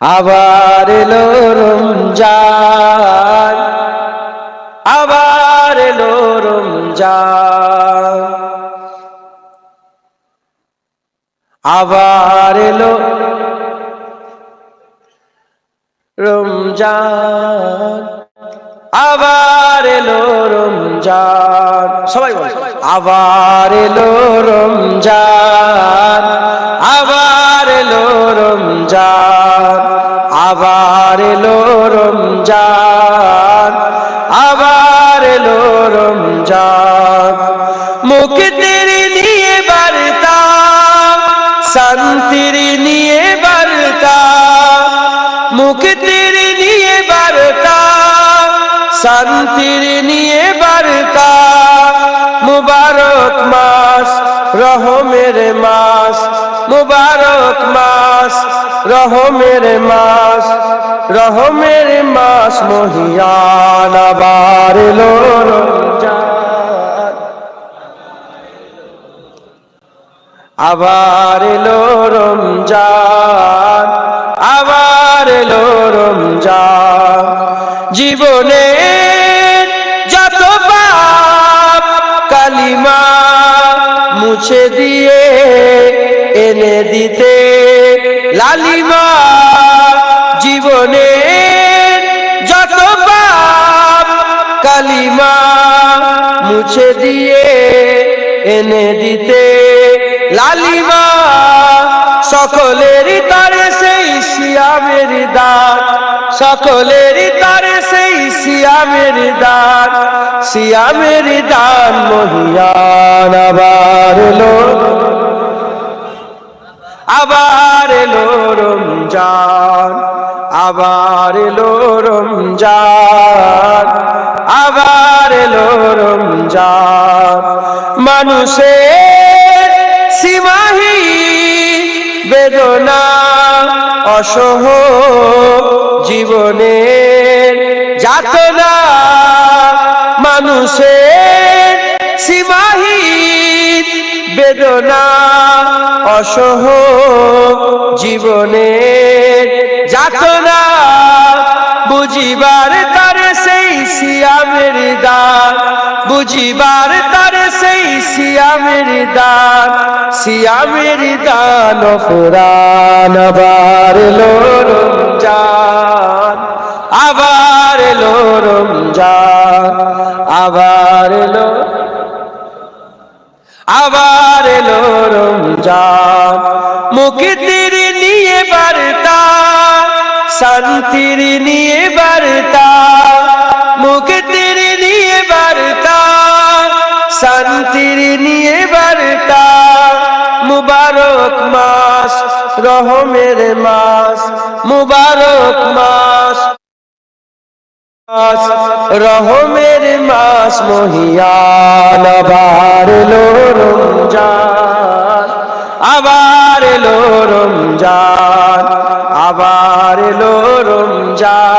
আবার এলো রমজান, আবার এলো রমজান, আবার এলো রমজান, আবার এলো রমজান। সবাই বল, আবার এলো রমজান, আবার এলো রমজান, আবার এলো রমজান, আবার এলো রমজান। মুক্তির নিয়ে বার্তা, শান্তির নিয়ে বার্তা, মুক্তির নিয়ে বার্তা, শান্তির নিয়ে বার্তা। মুবারক মাস, রহমের মাস, মুবারক মাস, রহমের মাস, রহমের মাস মহিয়ান। আবার এলো রমজান, আবার এলো রমজান, আবার এলো রমজান। জীবনে যত পাপ কালিমা মুছে দিয়ে এনে দিতে লালিমা। জীবনে যত পাপ কালিমা মুছে দিয়ে এনে দিতে লালিমা। সকলেরই তারে সেই সিয়ামের দান, সকলেরই তারে সেই সিয়ামের দান, সিয়ামের দান মহিয়ান। আবার এলো, আবার এলো রমজান, আবার এলো রমজান, আবার এলো রমজান। মানুষের সীমাহীন বেদনা অসহ জীবনের যাতনা, মানুষের সীমাহীন বেদনা অসহ জীবনের যাতনা। বুঝিবার তার সেই সিয়ামের দান, বুঝিবার তার সেই সিয়ামের দান, সিয়ামের দান ফুরান। আবার এলো রমজান, আবার এলো রমজান, আবার এলো, আবার এলো রমজান। মুক্তির নিয়ে বার্তা, শান্তির নিয়ে বার্তা, মুক্তির নিয়ে বার্তা, শান্তির নিয়ে বার্তা। মুবারক মাস, রহমের মাস, মুবারক মাস, রহমের মাস মহিয়ান। আবার এলো রমজান, আবার এলো রমজান, আবার এলো রমজান।